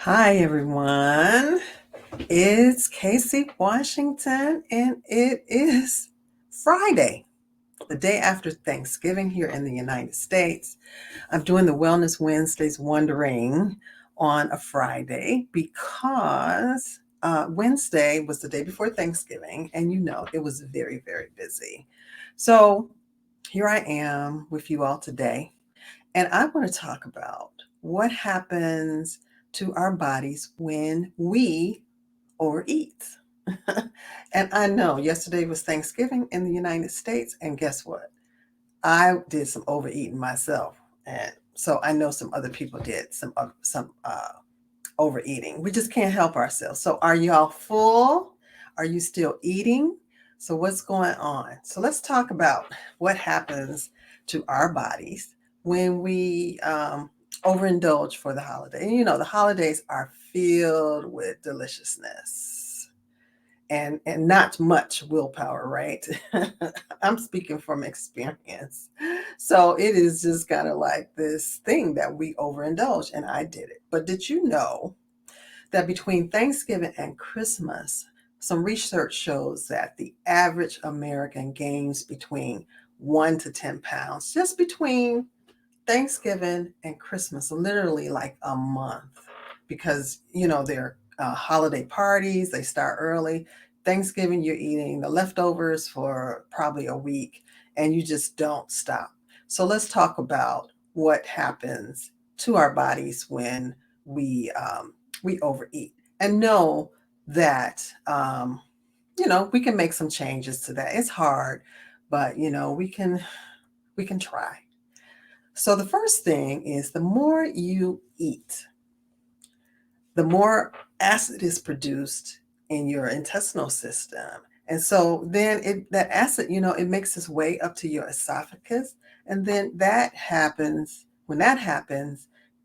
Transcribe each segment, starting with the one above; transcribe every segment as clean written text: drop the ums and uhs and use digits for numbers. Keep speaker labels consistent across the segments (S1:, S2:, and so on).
S1: Hi, everyone. It's Casey Washington, and it is Friday, the day after Thanksgiving here in the United States. I'm doing the Wellness Wednesdays Wondering on a Friday because Wednesday was the day before Thanksgiving, and it was very, very busy. So here I am with you all today. And I want to talk about what happens to our bodies when we overeat. And I know yesterday was Thanksgiving in the United States. And guess what? I did some overeating myself. And so I know some other people did some overeating. We just can't help ourselves. So are y'all full? Are you still eating? So what's going on? So let's talk about what happens to our bodies when we overindulge for the holiday. And the holidays are filled with deliciousness and not much willpower, right? I'm speaking from experience. So it is just kind of like this thing that we overindulge, and I did it. But did you know that between Thanksgiving and Christmas, some research shows that the average American gains between 1 to 10 pounds just between Thanksgiving and Christmas, literally like a month, because they're holiday parties, they start early. Thanksgiving, you're eating the leftovers for probably a week, and you just don't stop. So let's talk about what happens to our bodies when we overeat, and know that we can make some changes to that. It's hard, but we can try. So the first thing is the more you eat, the more acid is produced in your intestinal system. And so then that acid, it makes its way up to your esophagus. And then when that happens,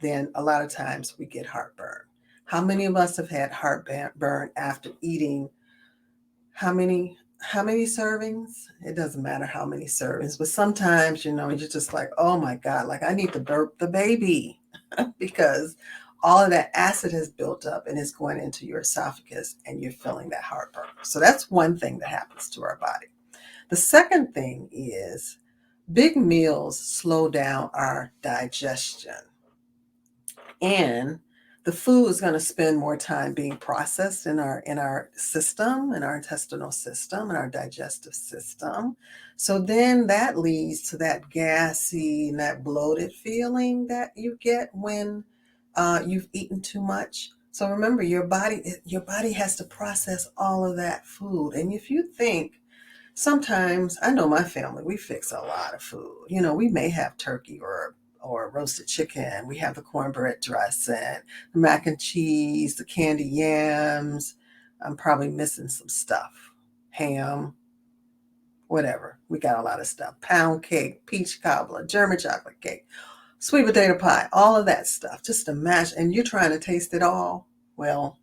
S1: then a lot of times we get heartburn. How many of us have had heartburn after eating how many servings? It doesn't matter how many servings, but sometimes, you're just like, oh my God, like I need to burp the baby because all of that acid has built up and is going into your esophagus and you're feeling that heartburn. So that's one thing that happens to our body. The second thing is big meals slow down our digestion, and the food is going to spend more time being processed in our system, in our intestinal system, in our digestive system. So then that leads to that gassy and that bloated feeling that you get when you've eaten too much. So remember, your body has to process all of that food. And if you think, sometimes, I know my family, we fix a lot of food. We may have turkey or roasted chicken. We have the cornbread dressing, the mac and cheese, the candy yams. I'm probably missing some stuff. Ham, whatever. We got a lot of stuff. Pound cake, peach cobbler, German chocolate cake, sweet potato pie, all of that stuff. Just to mash, and you're trying to taste it all. Well,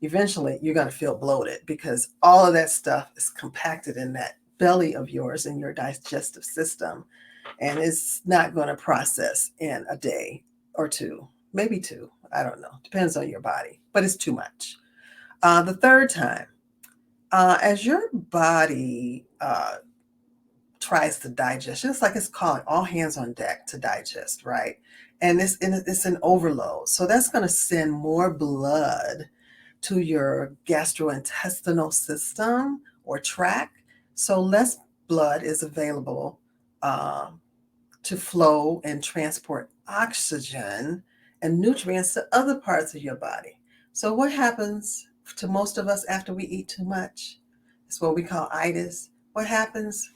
S1: eventually you're going to feel bloated because all of that stuff is compacted in that belly of yours in your digestive system, and it's not going to process in a day or two, maybe two. I don't know. Depends on your body, but it's too much. The third time, as your body tries to digest, it's like it's calling all hands on deck to digest, right? And it's an overload. So that's going to send more blood to your gastrointestinal system or tract. So less blood is available uh, to flow and transport oxygen and nutrients to other parts of your body. So what happens to most of us after we eat too much? It's what we call itis. What happens?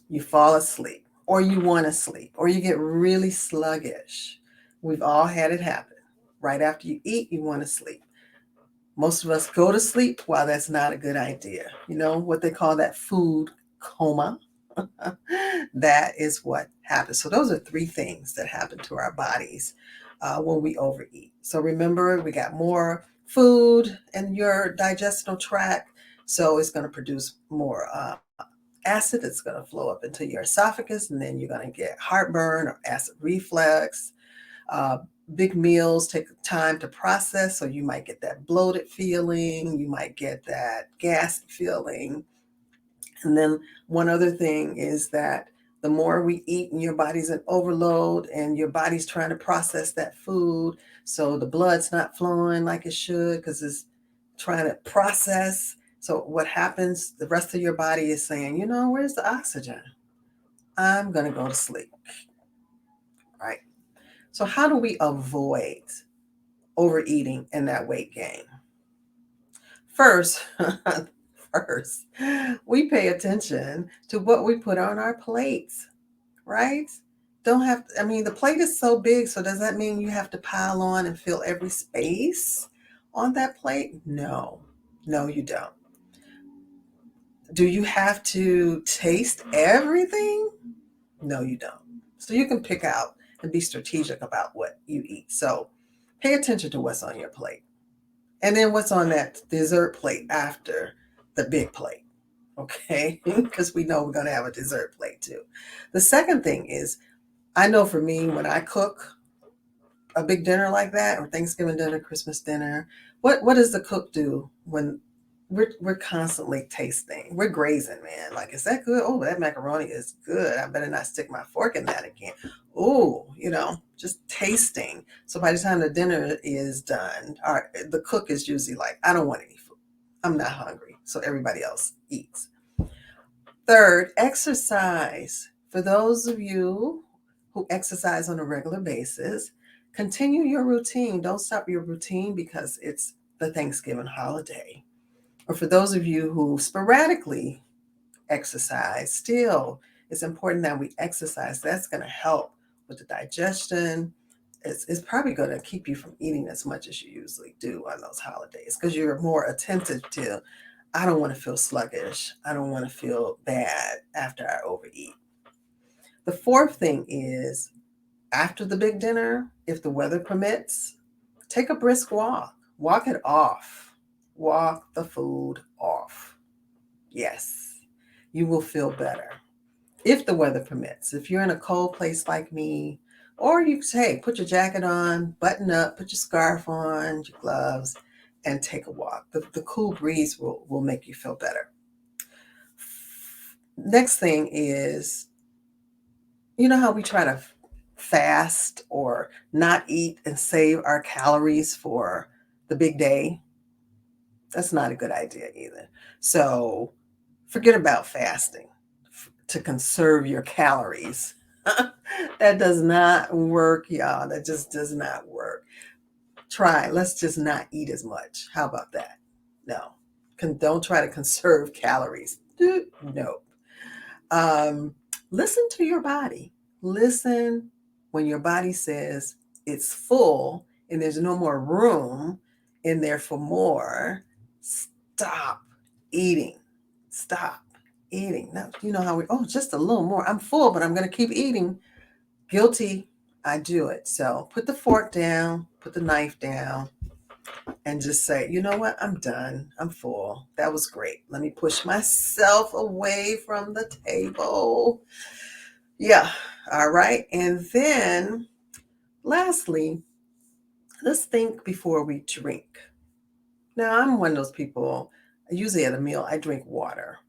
S1: You fall asleep, or you want to sleep, or you get really sluggish. We've all had it happen. Right after you eat, you want to sleep. Most of us go to sleep while that's not a good idea. You know what they call that food coma? That is what happens. So, those are three things that happen to our bodies when we overeat. So, remember, we got more food in your digestional tract. So, it's going to produce more acid. It's going to flow up into your esophagus, and then you're going to get heartburn or acid reflux. Uh, Big meals take time to process, so you might get that bloated feeling, you might get that gas feeling. And then one other thing is that the more we eat and your body's in overload and your body's trying to process that food, so the blood's not flowing like it should because it's trying to process. So what happens, the rest of your body is saying, where's the oxygen? I'm going to go to sleep, right? So how do we avoid overeating and that weight gain? First, first, we pay attention to what we put on our plates, right? Don't have, I mean, the plate is so big, so does that mean you have to pile on and fill every space on that plate? No, no, you don't. Do you have to taste everything? No, you don't. So you can pick out and be strategic about what you eat. So pay attention to what's on your plate. And then what's on that dessert plate after the big plate, okay? Because we know we're going to have a dessert plate too. The second thing is, I know for me, when I cook a big dinner like that, or Thanksgiving dinner, Christmas dinner, what does the cook do when we're constantly tasting? We're grazing, man. Like, is that good? Oh, that macaroni is good. I better not stick my fork in that again. Oh, just tasting. So by the time the dinner is done, the cook is usually like, I don't want any food. I'm not hungry. So everybody else eats. Third, exercise. For those of you who exercise on a regular basis, continue your routine. Don't stop your routine because it's the Thanksgiving holiday. Or for those of you who sporadically exercise, still, it's important that we exercise. That's going to help with the digestion. It's probably going to keep you from eating as much as you usually do on those holidays because you're more attentive to, I don't want to feel sluggish. I don't want to feel bad after I overeat. The fourth thing is, after the big dinner, if the weather permits, take a brisk walk. Walk it off. Walk the food off. Yes, you will feel better if the weather permits. If you're in a cold place like me, or you say, put your jacket on, button up, put your scarf on, your gloves, and take a walk. The cool breeze will make you feel better. Next thing is, how we try to fast or not eat and save our calories for the big day? That's not a good idea either. So forget about fasting to conserve your calories. That does not work, y'all. That just does not work. Let's just not eat as much. How about that? No. Don't try to conserve calories. No. Um, Listen to your body. Listen when your body says it's full and there's no more room in there for more. Stop eating. Stop eating. Now, you know how just a little more. I'm full, but I'm going to keep eating. Guilty. I do it. So put the fork down, put the knife down, and just say, you know what? I'm done. I'm full. That was great. Let me push myself away from the table. Yeah. All right. And then lastly, let's think before we drink. Now, I'm one of those people, usually at a meal, I drink water.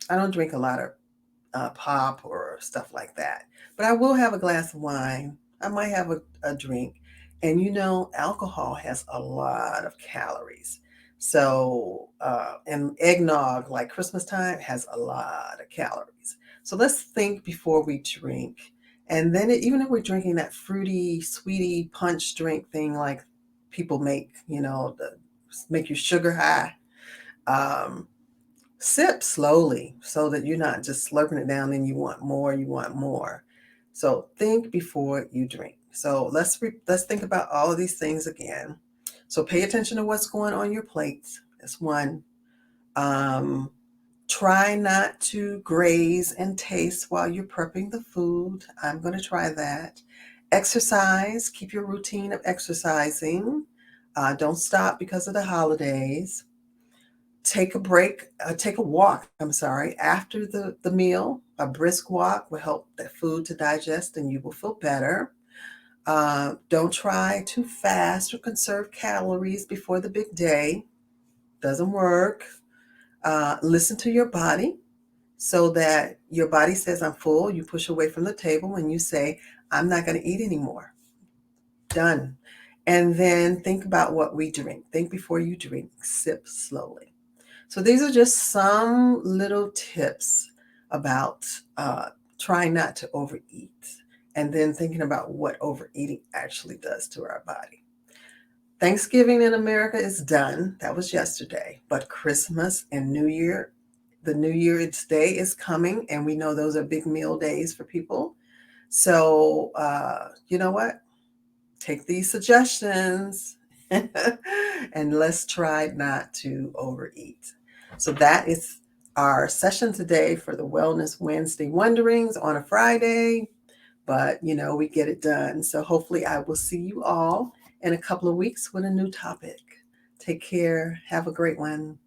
S1: I don't drink a lot of pop or stuff like that. But I will have a glass of wine. I might have a drink. And alcohol has a lot of calories. So, and eggnog, like Christmas time, has a lot of calories. So let's think before we drink. And then even if we're drinking that fruity, sweetie punch drink thing like people make, make you sugar high, um, sip slowly so that you're not just slurping it down and you want more, you want more. So think before you drink. So let's think about all of these things again. So pay attention to what's going on your plate. That's one. Try not to graze and taste while you're prepping the food. I'm going to try that. Exercise. Keep your routine of exercising. Don't stop because of the holidays. Take a break, take a walk, after the meal. A brisk walk will help that food to digest and you will feel better. Don't try to fast or conserve calories before the big day. Doesn't work. Listen to your body so that your body says, I'm full. You push away from the table and you say, I'm not going to eat anymore. Done. And then think about what we drink. Think before you drink. Sip slowly. So these are just some little tips about trying not to overeat and then thinking about what overeating actually does to our body. Thanksgiving in America is done. That was yesterday. But Christmas and New Year, the New Year's Day is coming, and we know those are big meal days for people. So, you know what? Take these suggestions and let's try not to overeat. So that is our session today for the Wellness Wednesday Wonderings on a Friday, but we get it done. So hopefully I will see you all in a couple of weeks with a new topic. Take care. Have a great one.